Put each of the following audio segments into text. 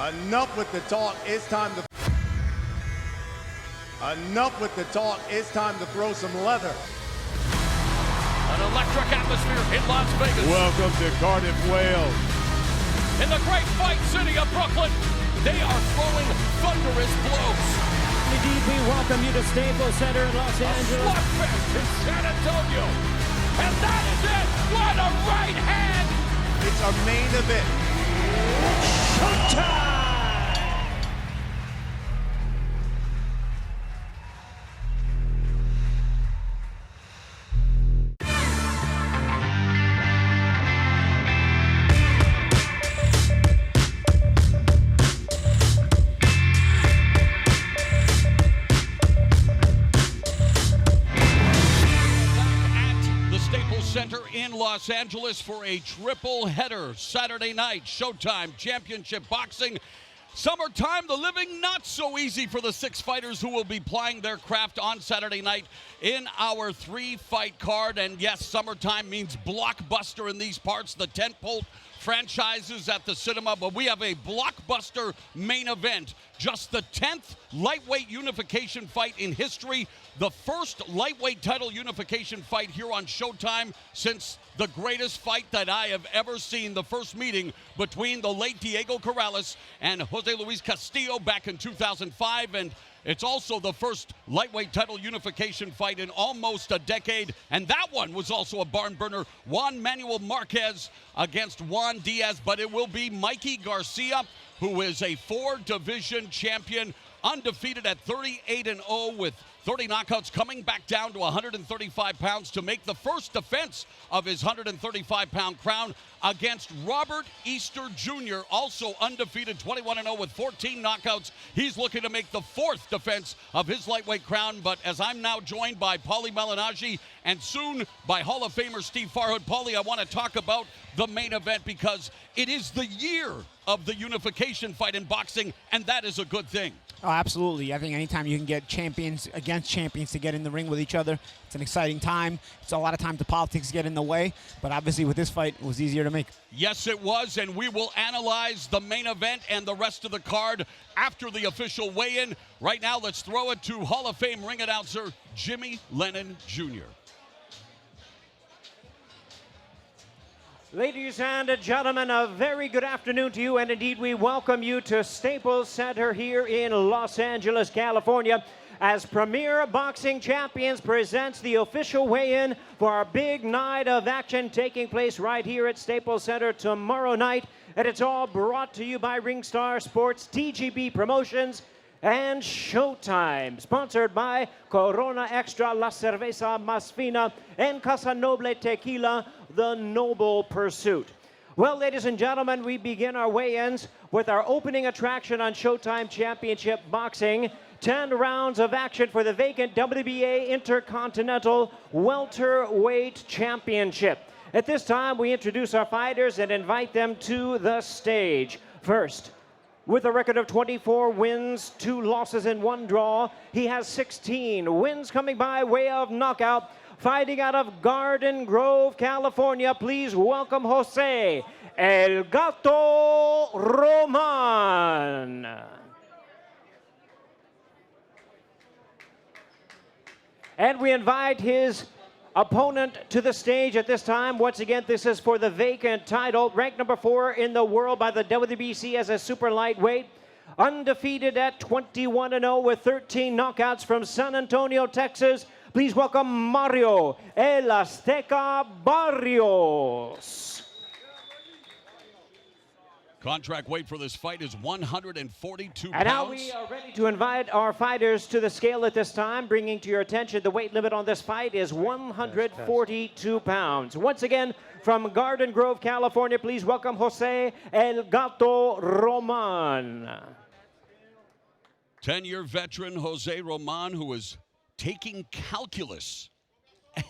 Enough with the talk. It's time to. Enough with the talk. It's time to throw some leather. An electric atmosphere in Las Vegas. Welcome to Cardiff, Wales. In the great fight city of Brooklyn, they are throwing thunderous blows. Indeed, we welcome you to Staples Center in Los Angeles. A slugfest in San Antonio. And that is it. What a right hand. It's our main event. Showtime! Center in Los Angeles for a triple header Saturday night. Showtime Championship Boxing. Summertime, the living not so easy for the 6 fighters who will be plying their craft on Saturday night in our 3-fight card. And yes, summertime means blockbuster in these parts, the tentpole franchises at the cinema, but we have a blockbuster main event. Just the 10th lightweight unification fight in history, the first lightweight title unification fight here on Showtime since the greatest fight that I have ever seen, the first meeting between the late Diego Corrales and Jose Luis Castillo back in 2005, and it's also the first lightweight title unification fight in almost a decade, and that one was also a barn burner. Juan Manuel Marquez against Juan Diaz, but it will be Mikey Garcia, who is a 4-division champion, undefeated at 38-0 with 30 knockouts, coming back down to 135 pounds to make the first defense of his 135-pound crown against Robert Easter Jr., also undefeated, 21-0 with 14 knockouts. He's looking to make the 4th defense of his lightweight crown, but as I'm now joined by Paulie Malignaggi and soon by Hall of Famer Steve Farhood. Paulie, I want to talk about the main event because it is the year of the unification fight in boxing, and that is a good thing. Oh, absolutely. I think anytime you can get champions against champions to get in the ring with each other, it's an exciting time. It's a lot of times the politics get in the way, but obviously with this fight, it was easier to make. Yes, it was, and we will analyze the main event and the rest of the card after the official weigh-in. Right now, let's throw it to Hall of Fame ring announcer Jimmy Lennon Jr. Ladies and gentlemen, a very good afternoon to you, and indeed we welcome you to Staples Center here in Los Angeles, California, as Premier Boxing Champions presents the official weigh-in for our big night of action taking place right here at Staples Center tomorrow night, and it's all brought to you by Ringstar Sports, TGB Promotions, and Showtime, sponsored by Corona Extra, La Cerveza Más Fina, and Casa Noble Tequila, the Noble Pursuit. Well, ladies and gentlemen, we begin our weigh-ins with our opening attraction on Showtime Championship Boxing. 10 rounds of action for the vacant WBA Intercontinental Welterweight Championship. At this time, we introduce our fighters and invite them to the stage. First, with a record of 24 wins, 2 losses, and 1 draw, he has 16 wins coming by way of knockout. Fighting out of Garden Grove, California, please welcome Jose El Gato Roman. And we invite his opponent to the stage at this time. Once again, this is for the vacant title, ranked number 4 in the world by the WBC as a super lightweight, undefeated at 21-0 with 13 knockouts from San Antonio, Texas. Please welcome Mario El Azteca Barrios. Contract weight for this fight is 142 pounds. And now we are ready to invite our fighters to the scale at this time, bringing to your attention the weight limit on this fight is 142 pounds. Once again, from Garden Grove, California, please welcome Jose El Gato Roman. 10-year veteran Jose Roman, who is taking calculus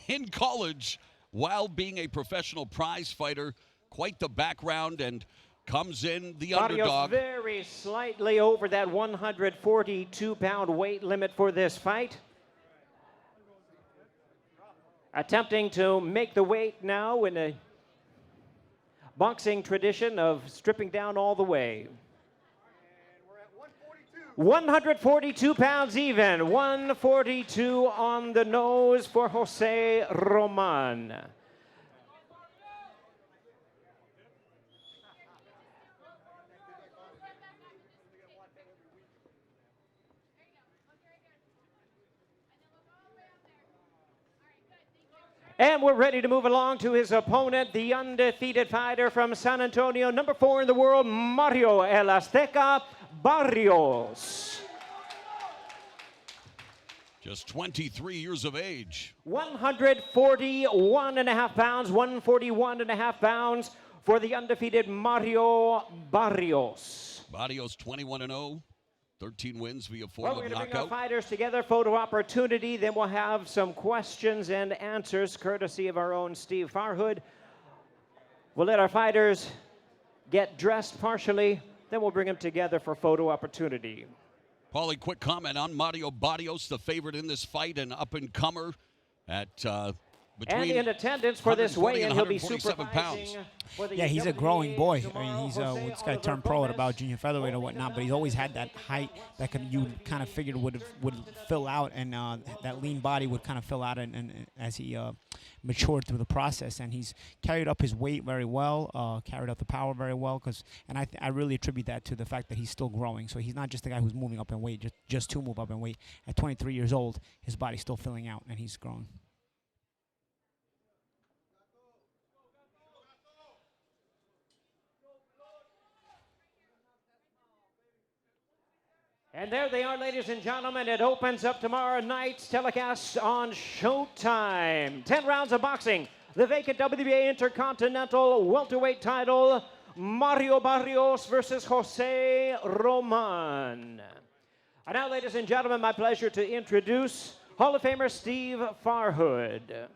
in college while being a professional prize fighter. Quite the background, and comes in the underdog. Very slightly over that 142-pound weight limit for this fight. Attempting to make the weight now in a boxing tradition of stripping down all the way. 142 pounds even, 142 on the nose for Jose Roman. And we're ready to move along to his opponent, the undefeated fighter from San Antonio, number 4 in the world, Mario El Azteca Barrios. Just 23 years of age. 141.5 pounds, 141.5 pounds for the undefeated Mario Barrios. Barrios 21-0. 13 wins via Well, we're four-leg going to bring our knockout. fighters together, photo opportunity. Then we'll have some questions and answers, courtesy of our own Steve Farhood. We'll let our fighters get dressed partially. Then we'll bring them together for photo opportunity. Paulie, quick comment on Mario Barrios, the favorite in this fight, an up-and-comer at between And in attendance for this 140 weigh-in, and he'll be 147 pounds. supervising for the Yeah, he's a WBA growing boy. I tomorrow, mean, he's Jose this guy Oliver turned pro at Gomez. about junior featherweight or whatnot, but he's always had that height that you kind of figured would fill out, and that lean body would kind of fill out, and as he matured through the process, and he's carried up his weight very well, carried up the power very well, and I really attribute that to the fact that he's still growing. So he's not just the guy who's moving up in weight, just to move up in weight. At 23 years old, his body's still filling out, and he's growing. And there they are, ladies and gentlemen. It opens up tomorrow night's telecast on Showtime. 10 rounds of boxing. The vacant WBA Intercontinental welterweight title, Mario Barrios versus Jose Roman. And now, ladies and gentlemen, my pleasure to introduce Hall of Famer Steve Farhood.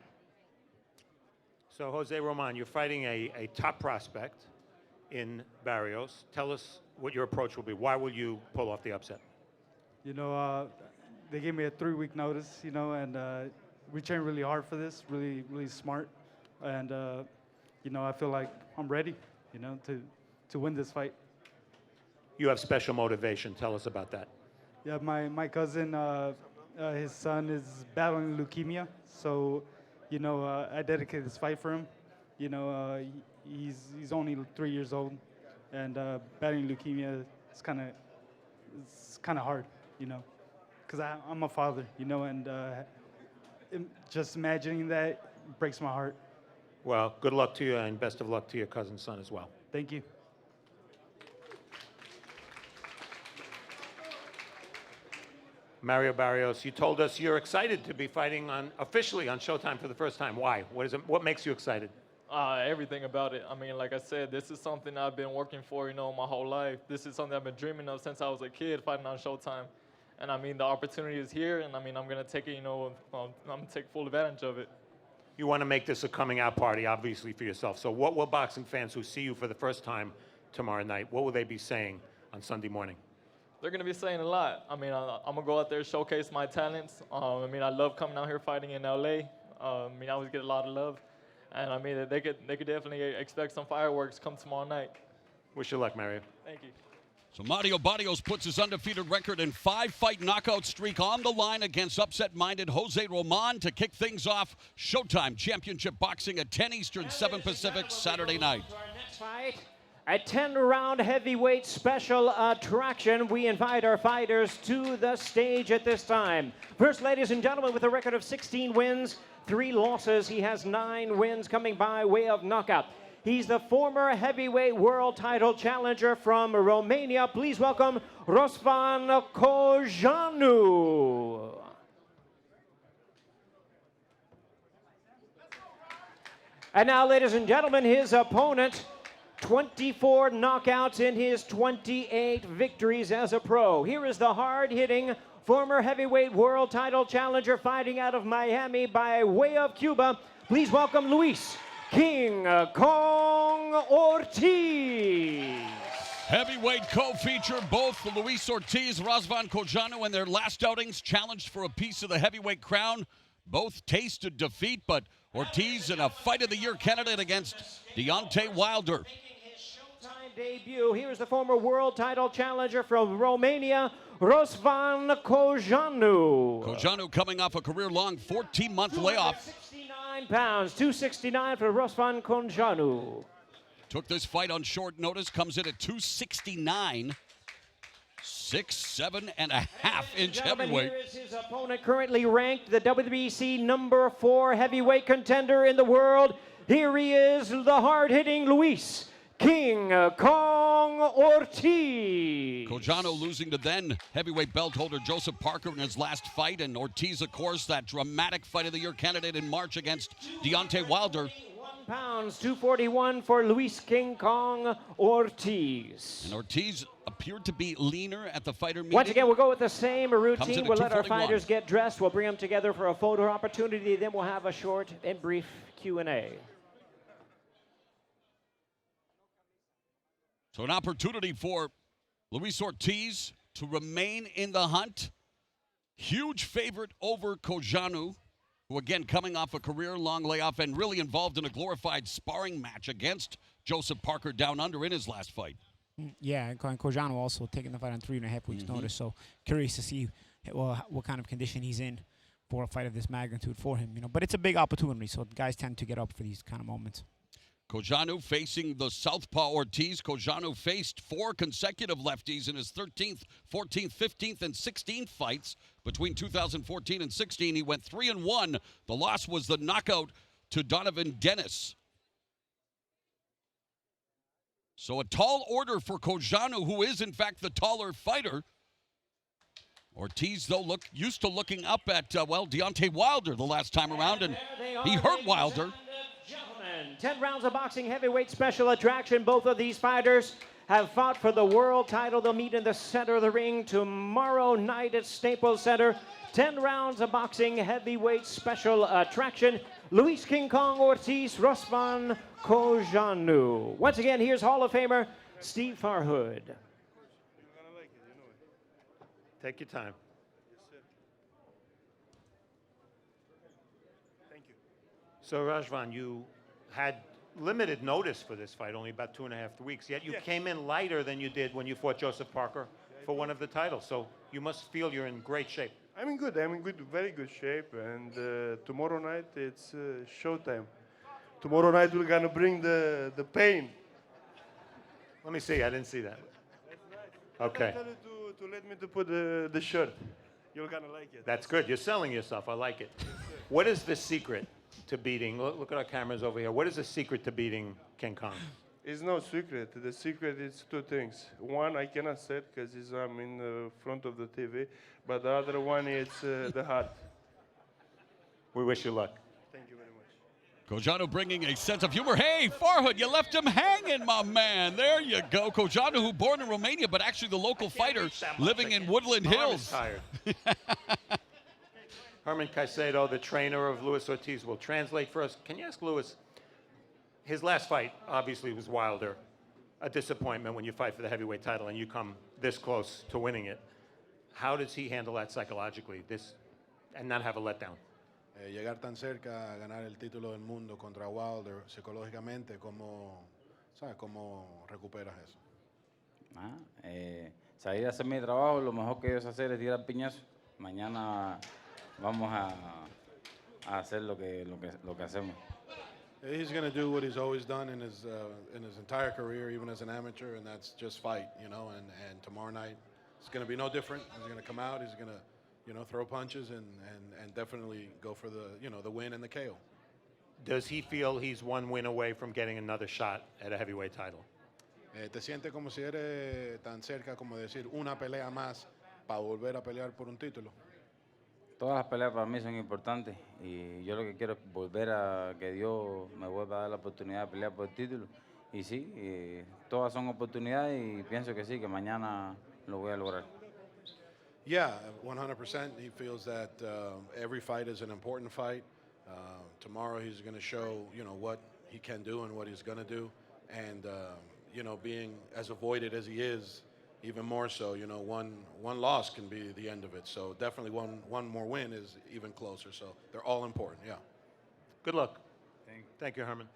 So, Jose Roman, you're fighting a top prospect in Barrios. Tell us what your approach will be. Why will you pull off the upset? You know, they gave me a 3-week notice, you know, and we trained really hard for this, really, really smart. And, you know, I feel like I'm ready, you know, to win this fight. You have special motivation. Tell us about that. Yeah, my cousin, his son is battling leukemia. So, you know, I dedicated this fight for him. You know, he's only 3 years old. And battling leukemia is kind of hard, you know, because I'm a father, you know, and just imagining that breaks my heart. Well, good luck to you, and best of luck to your cousin's son as well. Thank you. Mario Barrios, you told us you're excited to be fighting officially on Showtime for the first time. Why? What makes you excited? Everything about it. I mean, like I said, this is something I've been working for, you know, my whole life. This is something I've been dreaming of since I was a kid, fighting on Showtime. And I mean, the opportunity is here, and I mean, I'm going to take it, you know, I'm going to take full advantage of it. You want to make this a coming out party, obviously, for yourself. So what will boxing fans who see you for the first time tomorrow night, what will they be saying on Sunday morning? They're going to be saying a lot. I mean, I'm going to go out there, showcase my talents. I mean, I love coming out here fighting in L.A. I mean, I always get a lot of love. And I mean, they could definitely expect some fireworks come tomorrow night. Wish you luck, Mario. Thank you. So Mario Barrios puts his undefeated record and 5-fight knockout streak on the line against upset-minded Jose Roman to kick things off. Showtime Championship Boxing at 10 Eastern, 7 Pacific, Saturday night. Our next fight, a 10-round heavyweight special attraction. We invite our fighters to the stage at this time. First, ladies and gentlemen, with a record of 16 wins, 3 losses, he has 9 wins coming by way of knockout. He's the former heavyweight world title challenger from Romania. Please welcome Răzvan Cojanu. And now, ladies and gentlemen, his opponent, 24 knockouts in his 28 victories as a pro. Here is the hard-hitting former heavyweight world title challenger fighting out of Miami by way of Cuba. Please welcome Luis King Kong Ortiz. Heavyweight co-feature, both Luis Ortiz, Răzvan Cojanu in their last outings challenged for a piece of the heavyweight crown. Both tasted defeat, but Ortiz in a Fight of the Year candidate against Deontay Wilder. Making his Showtime debut. Here's the former world title challenger from Romania, Răzvan Cojanu. Cojanu coming off a career-long 14-month layoff. 69 pounds, 269 for Răzvan Cojanu. Took this fight on short notice, comes in at 269. 6'7.5" heavyweight. Here is his opponent, currently ranked the WBC #4 heavyweight contender in the world. Here he is, the hard-hitting Luis King Kong Ortiz. Cojanu losing to then heavyweight belt holder Joseph Parker in his last fight, and Ortiz, of course, that dramatic fight of the year candidate in March against Deontay Wilder. 1 pounds, 241 for Luis King Kong Ortiz. And Ortiz appeared to be leaner at the fighter meeting. Once again, we'll go with the same routine. in We'll at let our 241. fighters get dressed. We'll bring them together for a photo opportunity. Then we'll have a short and brief Q&A. So an opportunity for Luis Ortiz to remain in the hunt. Huge favorite over Cojanu, who again coming off a career-long layoff and really involved in a glorified sparring match against Joseph Parker down under in his last fight. Yeah, and Cojanu also taking the fight on 3.5 weeks' notice. So curious to see what kind of condition he's in for a fight of this magnitude for him. But it's a big opportunity, so guys tend to get up for these kind of moments. Cojanu facing the southpaw Ortiz. Cojanu faced 4 consecutive lefties in his 13th, 14th, 15th, and 16th fights. Between 2014 and 16, he went 3-1. The loss was the knockout to Donovan Dennis. So a tall order for Cojanu, who is, in fact, the taller fighter. Ortiz, though, used to looking up at, Deontay Wilder the last time around, and he hurt Wilder. 10 rounds of boxing heavyweight special attraction. Both of these fighters have fought for the world title. They'll meet in the center of the ring tomorrow night at Staples Center. 10 rounds of boxing heavyweight special attraction. Luis King Kong Ortiz, Răzvan Cojanu. Once again, here's Hall of Famer Steve Farhood. Take your time. Thank you. So, Răzvan, you had limited notice for this fight, only about 2.5 weeks, yet you came in lighter than you did when you fought Joseph Parker for one of the titles. So you must feel you're in great shape. I'm in good, very good shape. And tomorrow night it's showtime. Tomorrow night we're gonna bring the pain. Let me see. I didn't see that. Okay. I tell you to let me to put the shirt. You're gonna like it. That's good. You're selling yourself. I like it. What is the secret to beating? Look at our cameras over here. What is the secret to beating King Kong? It's no secret. The secret is 2 things. One, I cannot say because I'm in the front of the TV. But the other one is the heart. We wish you luck. Thank you very much. Cojanu bringing a sense of humor. Hey, Farhood, you left him hanging, my man. There you go. Cojanu, who born in Romania, but actually the local fighter living in Woodland Hills. Tired. Herman Caicedo, the trainer of Luis Ortiz, will translate for us. Can you ask Luis, his last fight obviously was Wilder, a disappointment when you fight for the heavyweight title and you come this close to winning it. How does he handle that psychologically, and not have a letdown? Llegar tan cerca a ganar el título del mundo contra Wilder, psicológicamente, ¿cómo recuperas eso? Salir a hacer mi trabajo, lo mejor que yo sé hacer es tirar piñazo. Mañana vamos a hacer lo que hacemos. He's going to do what he's always done in his entire career, even as an amateur, and that's just fight, and tomorrow night it's going to be no different. He's going to come out, he's going to throw punches and definitely go for the win and the KO. Does he feel he's one win away from getting another shot at a heavyweight title? ¿Te sientes como si eres tan cerca como decir una pelea más para volver a pelear por un título? Todas las peleas para mí son importantes y yo lo que quiero es volver a que Dios me vuelva a dar la oportunidad de pelear por el título. Y sí, todas son oportunidades y pienso que sí, que mañana lo voy a lograr. Yeah, 100%. He feels that every fight is an important fight. Tomorrow he's going to show, what he can do and what he's going to do. And, being as avoided as he is, even more so, one loss can be the end of it. So definitely one more win is even closer. So they're all important, yeah. Good luck. Thank you, Herman.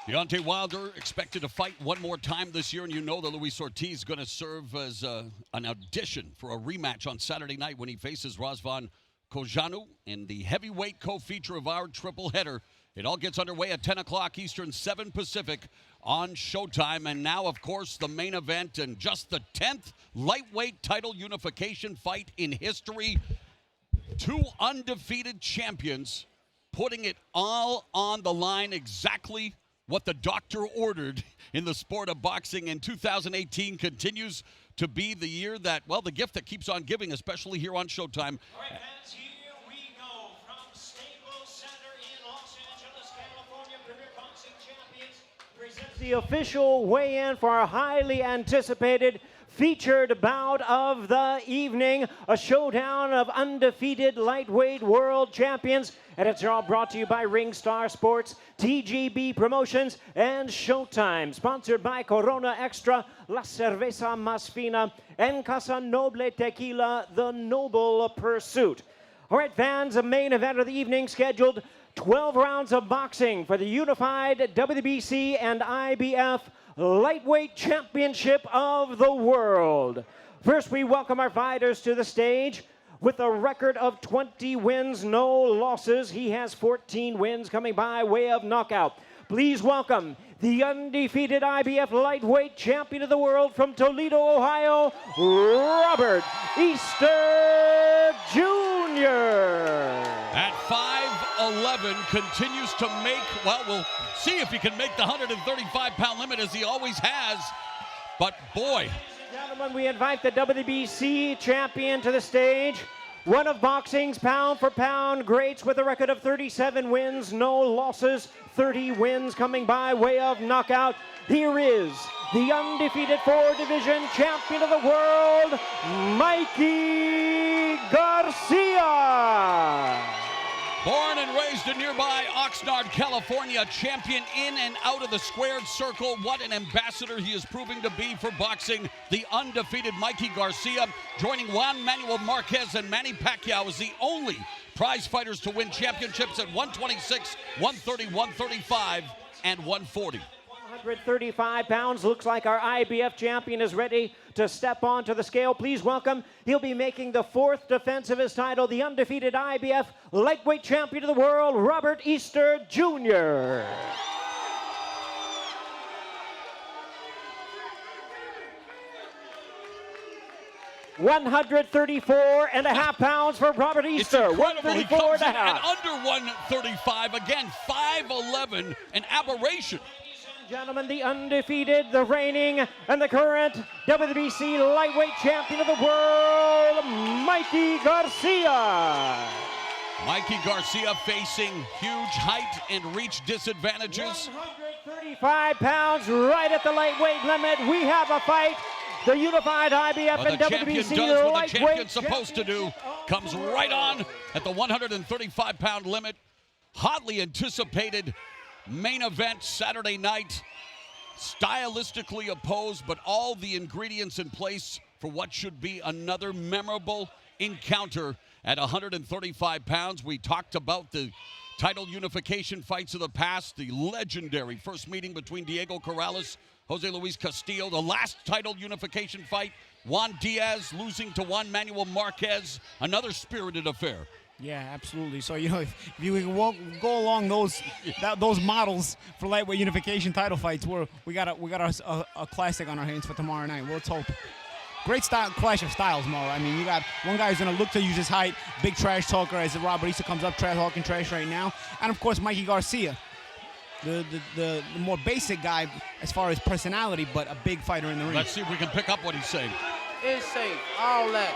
Deontay Wilder expected to fight one more time this year, and you know that Luis Ortiz is going to serve as an audition for a rematch on Saturday night when he faces Razvan Kojanu in the heavyweight co-feature of our triple header. It all gets underway at 10 o'clock Eastern, 7 Pacific on Showtime. And now, of course, the main event and just the 10th lightweight title unification fight in history. Two undefeated champions putting it all on the line, exactly what the doctor ordered in the sport of boxing. And 2018 continues to be the year that, well, the gift that keeps on giving, especially here on Showtime. All right, fans, here we go from Staples Center in Los Angeles, California. Premier Boxing Champions presents the official weigh-in for our highly anticipated featured bout of the evening, a showdown of undefeated lightweight world champions. And it's all brought to you by Ringstar Sports, TGB Promotions, and Showtime. Sponsored by Corona Extra, La Cerveza Más Fina, and Casa Noble Tequila, the Noble Pursuit. All right, fans, a main event of the evening scheduled 12 rounds of boxing for the unified WBC and IBF Lightweight Championship of the world. First, we welcome our fighters to the stage. With a record of 20 wins, no losses, he has 14 wins coming by way of knockout. Please welcome the undefeated IBF Lightweight Champion of the world from Toledo, Ohio, Robert Easter Jr. At 5'11", continues to make, well, we'll see if he can make the 135-pound limit as he always has. But boy. Gentlemen, we invite the WBC champion to the stage. One of boxing's pound-for-pound greats with a record of 37 wins, no losses, 30 wins coming by way of knockout. Here is the undefeated four-division champion of the world, Mikey Garcia. Born and raised in nearby Oxnard, California, champion in and out of the squared circle. What an ambassador he is proving to be for boxing. The undefeated Mikey Garcia, joining Juan Manuel Marquez and Manny Pacquiao as the only prize fighters to win championships at 126, 130, 135, and 140. 135 pounds. Looks like our IBF champion is ready to step onto the scale. Please welcome, he'll be making the fourth defense of his title, the undefeated IBF lightweight champion of the world, Robert Easter Jr. $134.5 pounds for Robert Easter. It's incredible. He comes in $134.5. at under 135. Again, 5'11", an aberration. Gentlemen, the undefeated, the reigning, and the current WBC lightweight champion of the world, Mikey Garcia. Mikey Garcia facing huge height and reach disadvantages. 135 pounds, right at the lightweight limit. We have a fight. The unified IBF and the champion WBC does what the lightweight champion's supposed to do. Comes right on at the 135-pound limit. Hotly anticipated main event Saturday night. Stylistically opposed, but all the ingredients in place for what should be another memorable encounter at 135 pounds. We talked about the title unification fights of the past, the legendary first meeting between Diego Corrales, Jose Luis Castillo, the last title unification fight, Juan Diaz losing to Juan Manuel Marquez, another spirited affair. Yeah, absolutely. So, you know, if you go along those models for lightweight unification title fights, we got a classic on our hands for tomorrow night. Let's hope. Great style, clash of styles, Mo. I mean, you got one guy who's going to look to use his height, big trash talker as Robert Easter comes up, talking trash right now. And, of course, Mikey Garcia, the more basic guy as far as personality, but a big fighter in the ring. Let's see if we can pick up what he's saying. It's safe, all that.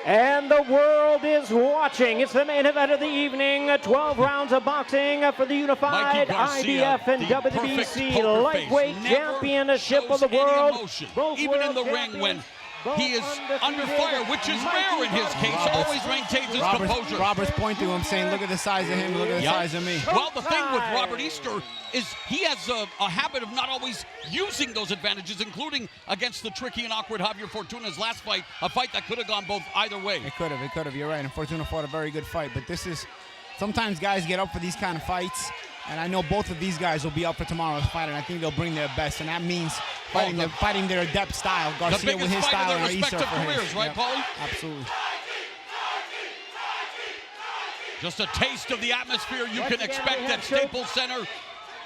And the world is watching. It's the main event of the evening. 12 rounds of boxing for the unified Garcia, IBF and WBC lightweight championship of the world. Both even in the ring when he is under fire, which is rare in his case. Always maintains his composure. Robert's pointing to him saying, look at the size of him, look at the size of me. Well, the thing with Robert Easter is he has a habit of not always using those advantages, including against the tricky and awkward Javier Fortuna's last fight, a fight that could have gone both either way. It could have. You're right. And Fortuna fought a very good fight. But this is, sometimes guys get up for these kind of fights And I know both of these guys will be up for tomorrow's fight, and I think they'll bring their best, and that means fighting their adept style. Garcia with his style and Ortiz for careers, his. right, Yep. Paulie? Absolutely. Just a taste of the atmosphere you can expect at Staples Center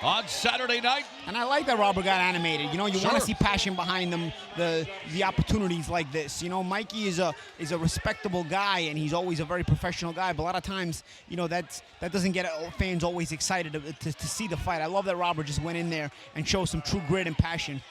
on Saturday night. And I like that Robert got animated. You know, you want to see passion behind them, the opportunities like this. You know, Mikey is a respectable guy, and he's always a very professional guy. But a lot of times, you know, that doesn't get fans always excited to see the fight. I love that Robert just went in there and showed some true grit and passion.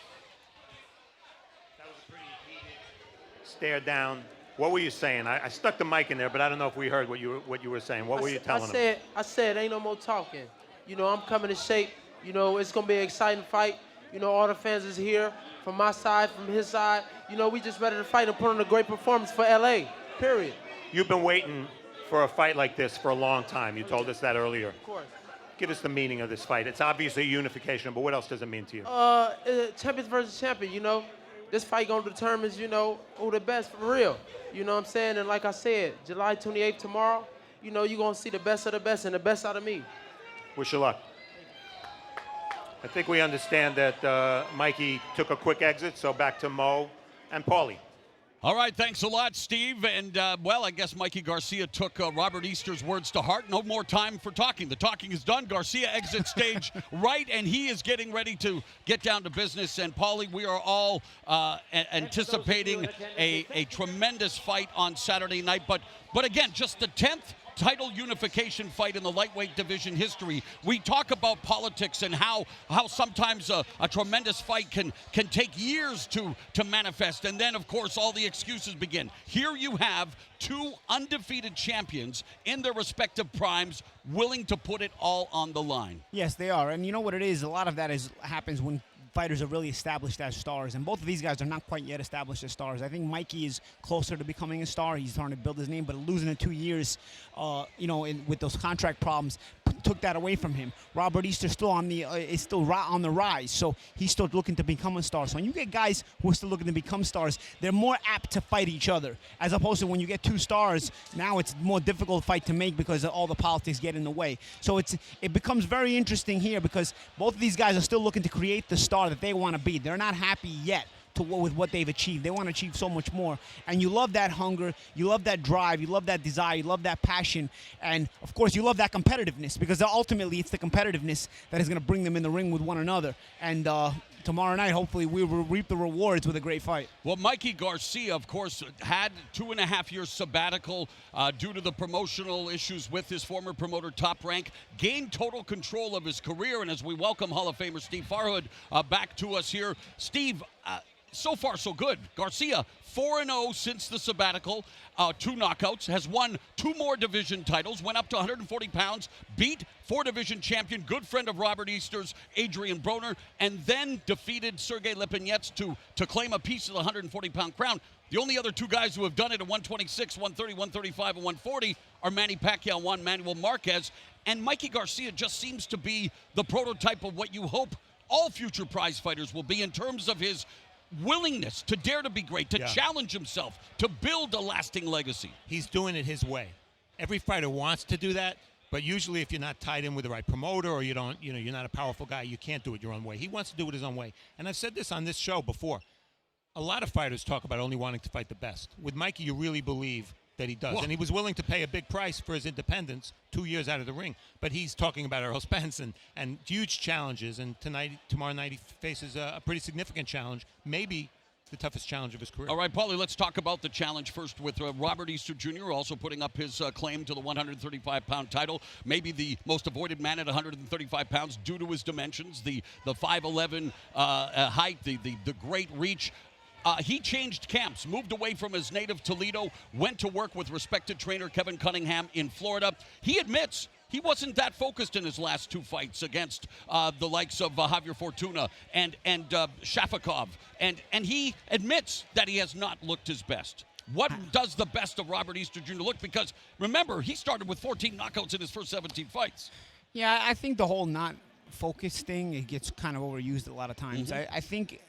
That was a pretty heated stare down. What were you saying? I stuck the mic in there, but I don't know if we heard what you were saying. What were you telling him? I said, ain't no more talking. You know, I'm coming to shape. You know, it's going to be an exciting fight. You know, all the fans is here from my side, from his side. You know, we just ready to fight and put on a great performance for L.A., period. You've been waiting for a fight like this for a long time. You told us that earlier. Of course. Give us the meaning of this fight. It's obviously a unification, but what else does it mean to you? Champions versus champion, you know. This fight going to determine, you know, who the best for real. You know what I'm saying? And like I said, July 28th tomorrow, you know, you're going to see the best of the best and the best out of me. Wish you luck. I think we understand that Mikey took a quick exit, so back to Mo and Paulie. All right, thanks a lot, Steve. And, well, I guess Mikey Garcia took Robert Easter's words to heart. No more time for talking. The talking is done. Garcia exits stage right, and he is getting ready to get down to business. And, Paulie, we are all anticipating a tremendous fight on Saturday night. But again, just the 10th title unification fight in the lightweight division history. We talk about politics and how sometimes a tremendous fight can take years to manifest, and then of course all the excuses begin. Here you have two undefeated champions in their respective primes willing to put it all on the line. Yes, they are. And you know what it is? A lot of that happens when fighters are really established as stars, and both of these guys are not quite yet established as stars. I think Mikey is closer to becoming a star. He's trying to build his name, but losing in 2 years, you know, with those contract problems, took that away from him. Robert Easter still is still on the rise, so he's still looking to become a star. So when you get guys who are still looking to become stars, they're more apt to fight each other, as opposed to when you get two stars. Now it's a more difficult fight to make because all the politics get in the way. So it becomes very interesting here because both of these guys are still looking to create the star that they want to be. They're not happy yet with what they've achieved. They want to achieve so much more. And you love that hunger, you love that drive, you love that desire, you love that passion, and of course you love that competitiveness, because ultimately it's the competitiveness that is going to bring them in the ring with one another. And tomorrow night, hopefully, we will reap the rewards with a great fight. Well, Mikey Garcia, of course, had 2.5 years sabbatical due to the promotional issues with his former promoter, Top Rank, gained total control of his career. And as we welcome Hall of Famer Steve Farhood back to us here, Steve, so far so good. Garcia, 4-0 since the sabbatical, 2 knockouts, has won 2 more division titles, went up to 140 pounds, beat 4-division champion, good friend of Robert Easter's, Adrian Broner, and then defeated Sergey Lipinets to claim a piece of the 140-pound crown. The only other 2 guys who have done it at 126, 130, 135, and 140 are Manny Pacquiao, Juan Manuel Marquez, and Mikey Garcia just seems to be the prototype of what you hope all future prize fighters will be in terms of his willingness to dare to be great, to challenge himself, to build a lasting legacy. He's doing it his way. Every fighter wants to do that, but usually if you're not tied in with the right promoter or you're not a powerful guy, you can't do it your own way. He wants to do it his own way. And I've said this on this show before. A lot of fighters talk about only wanting to fight the best. With Mikey, you really believe that he does. Well, and he was willing to pay a big price for his independence 2 years out of the ring. But he's talking about Errol Spence and huge challenges. And tomorrow night he faces a pretty significant challenge, maybe the toughest challenge of his career. All right, Paulie, let's talk about the challenge first with Robert Easter Jr., also putting up his claim to the 135-pound title. Maybe the most avoided man at 135 pounds due to his dimensions, the 5'11" height, the great reach. He changed camps, moved away from his native Toledo, went to work with respected trainer Kevin Cunningham in Florida. He admits he wasn't that focused in his last 2 fights against the likes of Javier Fortuna and Shafikov. And he admits that he has not looked his best. What does the best of Robert Easter Jr. look? Because, remember, he started with 14 knockouts in his first 17 fights. Yeah, I think the whole not focused thing, it gets kind of overused a lot of times. I think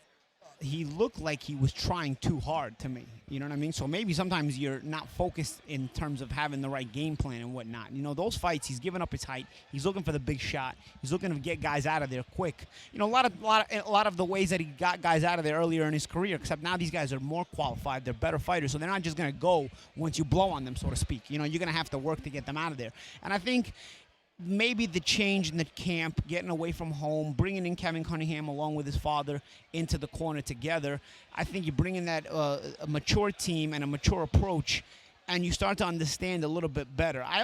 he looked like he was trying too hard to me. You know what I mean? So maybe sometimes you're not focused in terms of having the right game plan and whatnot. You know, those fights, he's giving up his height. He's looking for the big shot. He's looking to get guys out of there quick. You know, a lot of the ways that he got guys out of there earlier in his career, except now these guys are more qualified. They're better fighters, so they're not just going to go once you blow on them, so to speak. You know, you're going to have to work to get them out of there. And I think maybe the change in the camp, getting away from home, bringing in Kevin Cunningham along with his father into the corner together, I think you're bringing that a mature team and a mature approach, and you start to understand a little bit better. I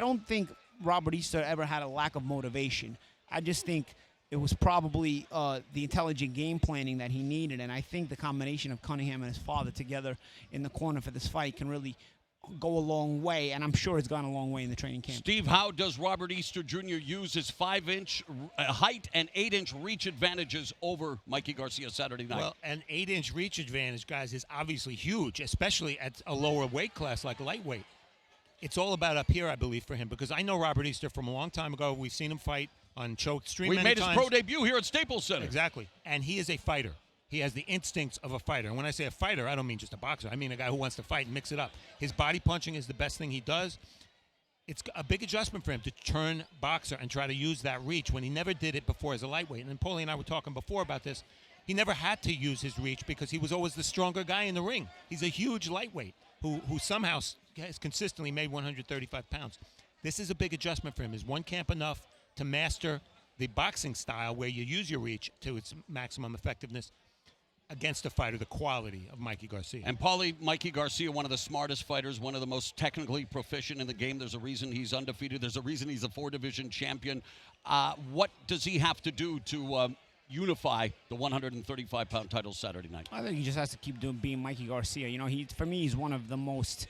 don't think Robert Easter ever had a lack of motivation. I just think it was probably the intelligent game planning that he needed, and I think the combination of Cunningham and his father together in the corner for this fight can really go a long way, and I'm sure it's gone a long way in the training camp. Steve, how does Robert Easter Jr. use his 5-inch height and 8-inch reach advantages over Mikey Garcia Saturday night? Well, an 8-inch reach advantage, guys, is obviously huge, especially at a lower weight class like lightweight. It's all about up here, I believe, for him, because I know Robert Easter from a long time ago. We've seen him fight on Choke Stream We many made times. his pro debut here at Staples Center. Exactly. And he is a fighter. He has the instincts of a fighter. And when I say a fighter, I don't mean just a boxer. I mean a guy who wants to fight and mix it up. His body punching is the best thing he does. It's a big adjustment for him to turn boxer and try to use that reach when he never did it before as a lightweight. And then Paulie and I were talking before about this. He never had to use his reach because he was always the stronger guy in the ring. He's a huge lightweight who somehow has consistently made 135 pounds. This is a big adjustment for him. Is one camp enough to master the boxing style where you use your reach to its maximum effectiveness against a fighter the quality of Mikey Garcia? And Paulie, Mikey Garcia, one of the smartest fighters, one of the most technically proficient in the game. There's a reason he's undefeated. There's a reason he's a 4-division champion. What does he have to do to unify the 135-pound title Saturday night? I think he just has to keep being Mikey Garcia. You know, for me, he's one of the most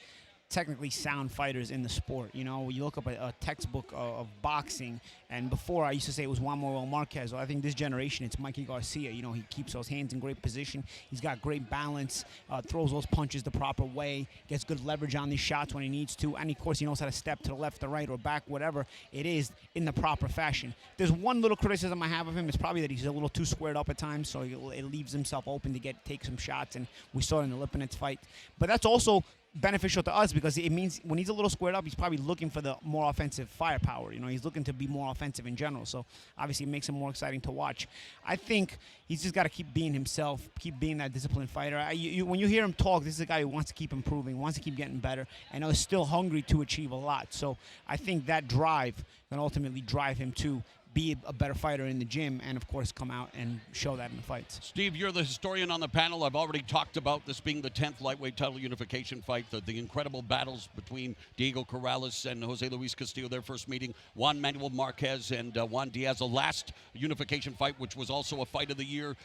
technically sound fighters in the sport. You know, you look up a textbook of boxing, and before I used to say it was Juan Manuel Marquez. Well, I think this generation, it's Mikey Garcia. You know, he keeps those hands in great position. He's got great balance, throws those punches the proper way, gets good leverage on these shots when he needs to, and of course he knows how to step to the left or right or back, whatever it is, in the proper fashion. There's one little criticism I have of him. It's probably that he's a little too squared up at times, so it leaves himself open to take some shots, and we saw it in the Lipinets fight. But that's also beneficial to us because it means when he's a little squared up, he's probably looking for the more offensive firepower. You know, he's looking to be more offensive in general. So obviously it makes him more exciting to watch. I think he's just got to keep being himself, keep being that disciplined fighter. When you hear him talk, this is a guy who wants to keep improving, wants to keep getting better, and is still hungry to achieve a lot. So I think that drive can ultimately drive him to be a better fighter in the gym and, of course, come out and show that in the fights. Steve, you're the historian on the panel. I've already talked about this being the 10th lightweight title unification fight, the incredible battles between Diego Corrales and Jose Luis Castillo, their first meeting, Juan Manuel Marquez and Juan Diaz, the last unification fight, which was also a fight of the year.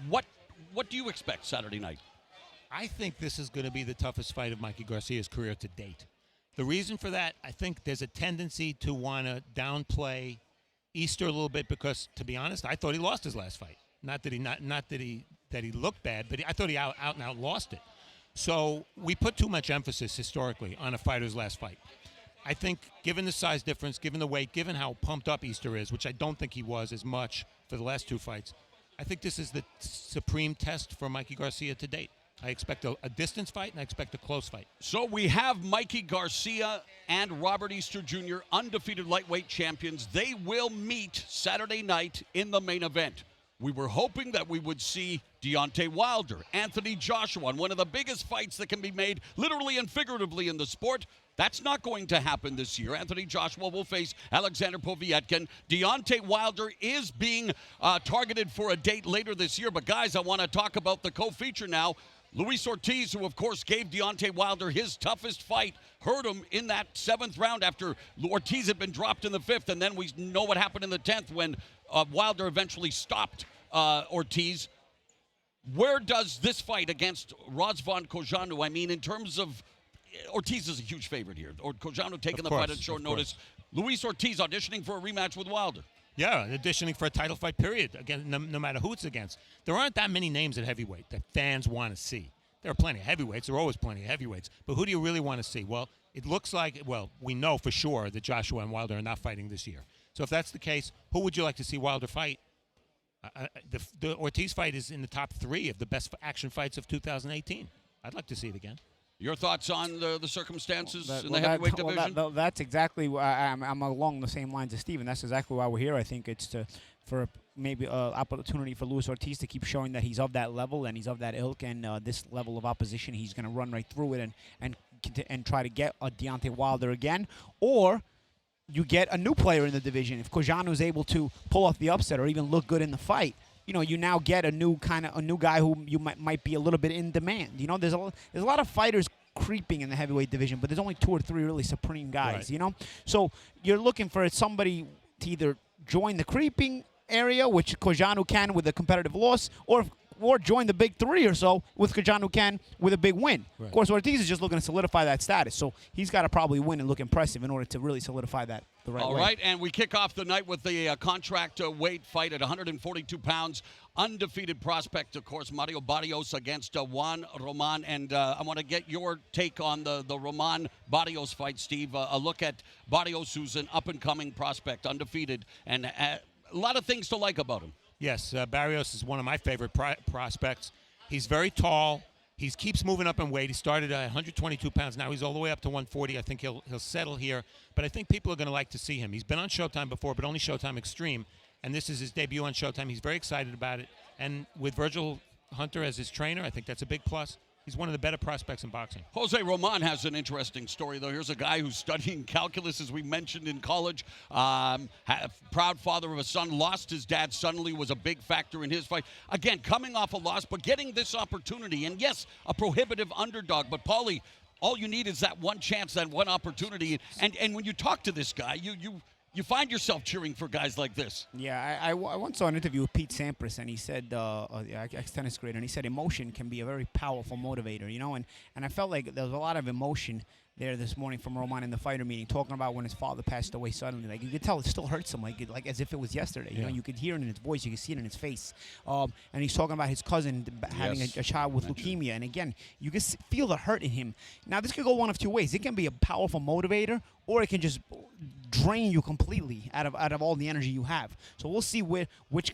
What do you expect Saturday night? I think this is going to be the toughest fight of Mikey Garcia's career to date. The reason for that, I think there's a tendency to want to downplay Easter a little bit because, to be honest, I thought he lost his last fight. Not that he looked bad, but I thought he out and out lost it. So we put too much emphasis historically on a fighter's last fight. I think, given the size difference, given the weight, given how pumped up Easter is, which I don't think he was as much for the last two fights, I think this is the supreme test for Mikey Garcia to date. I expect a distance fight, and I expect a close fight. So we have Mikey Garcia and Robert Easter Jr., undefeated lightweight champions. They will meet Saturday night in the main event. We were hoping that we would see Deontay Wilder, Anthony Joshua, in one of the biggest fights that can be made literally and figuratively in the sport. That's not going to happen this year. Anthony Joshua will face Alexander Povetkin. Deontay Wilder is being targeted for a date later this year. But, guys, I want to talk about the co-feature now. Luis Ortiz, who, of course, gave Deontay Wilder his toughest fight, hurt him in that 7th round after Ortiz had been dropped in the 5th. And then we know what happened in the 10th when Wilder eventually stopped Ortiz. Where does this fight against Razvan Kojanu, I mean, in terms of Ortiz is a huge favorite here. Kojanu taking the fight at short notice. Luis Ortiz auditioning for a rematch with Wilder. Yeah, auditioning for a title fight, period, again, no matter who it's against. There aren't that many names at heavyweight that fans want to see. There are plenty of heavyweights. There are always plenty of heavyweights. But who do you really want to see? Well, it looks like, we know for sure that Joshua and Wilder are not fighting this year. So if that's the case, who would you like to see Wilder fight? The Ortiz fight is in the top 3 of the best action fights of 2018. I'd like to see it again. Your thoughts on the circumstances in the heavyweight division? That's exactly why I'm along the same lines as Steven. That's exactly why we're here. I think it's for maybe an opportunity for Luis Ortiz to keep showing that he's of that level and he's of that ilk, and this level of opposition, he's going to run right through it and try to get a Deontay Wilder again, or you get a new player in the division. If Cojanu is able to pull off the upset or even look good in the fight, you now get a new guy who you might be a little bit in demand. There's a lot of fighters creeping in the heavyweight division, but there's only 2 or 3 really supreme guys. Right. So you're looking for somebody to either join the creeping area, which Cojanu can with a competitive loss, or join the big 3 or so with Cojanu can with a big win. Right. Of course, Ortiz is just looking to solidify that status, so he's got to probably win and look impressive in order to really solidify that the right way. All right, and we kick off the night with the contract weight fight at 142 pounds. Undefeated prospect, of course, Mario Barrios against Juan Ramon. And I want to get your take on the Ramon Barrios fight, Steve. A look at Barrios, who's an up-and-coming prospect, undefeated, and a lot of things to like about him. Yes, Barrios is one of my favorite prospects. He's very tall. He keeps moving up in weight. He started at 122 pounds. Now he's all the way up to 140. I think he'll settle here. But I think people are going to like to see him. He's been on Showtime before, but only Showtime Extreme. And this is his debut on Showtime. He's very excited about it. And with Virgil Hunter as his trainer, I think that's a big plus. He's one of the better prospects in boxing. Jose Ramon has an interesting story, though. Here's a guy who's studying calculus, as we mentioned, in college. Proud father of a son, lost his dad suddenly, was a big factor in his fight. Again, coming off a loss, but getting this opportunity. And, yes, a prohibitive underdog. But, Paulie, all you need is that one chance, that one opportunity. And when you talk to this guy, you find yourself cheering for guys like this. Yeah, I once saw an interview with Pete Sampras, and he said, ex-tennis grader, and he said emotion can be a very powerful motivator, and I felt like there was a lot of emotion there this morning from Ramon in the fighter meeting, talking about when his father passed away suddenly. Like, you could tell it still hurts him, like as if it was yesterday. You know, you could hear it in his voice, you could see it in his face. And he's talking about his cousin having a child with leukemia. And again, you can feel the hurt in him. Now, this could go one of 2 ways. It can be a powerful motivator, or it can just drain you completely out of all the energy you have. So we'll see which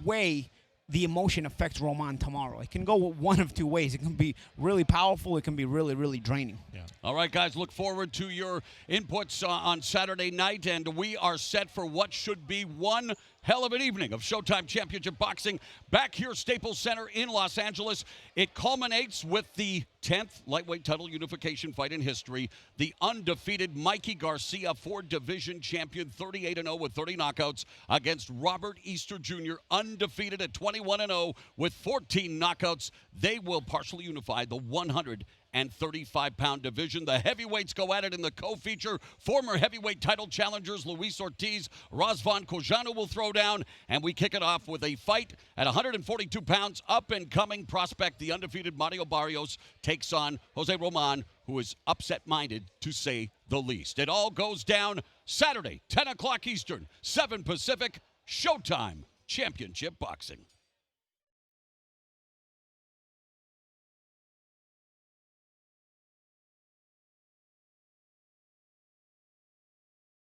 way the emotion affects Ramon tomorrow. It can go one of 2 ways. It can be really powerful. It can be really, really draining. Yeah. All right, guys, look forward to your inputs on Saturday night, and we are set for what should be one hell of an evening of Showtime Championship Boxing back here, Staples Center in Los Angeles. It culminates with the 10th lightweight title unification fight in history. The undefeated Mikey Garcia, 4-division champion, 38-0 with 30 knockouts, against Robert Easter Jr., undefeated at 21-0 with 14 knockouts. They will partially unify the 135-pound division. The heavyweights go at it in the co-feature. Former heavyweight title challengers Luis Ortiz, Razvan Cojanu will throw down, and we kick it off with a fight at 142 pounds. Up-and-coming prospect, the undefeated Mario Barrios, takes on Jose Ramon, who is upset-minded, to say the least. It all goes down Saturday, 10 o'clock Eastern, 7 Pacific, Showtime Championship Boxing.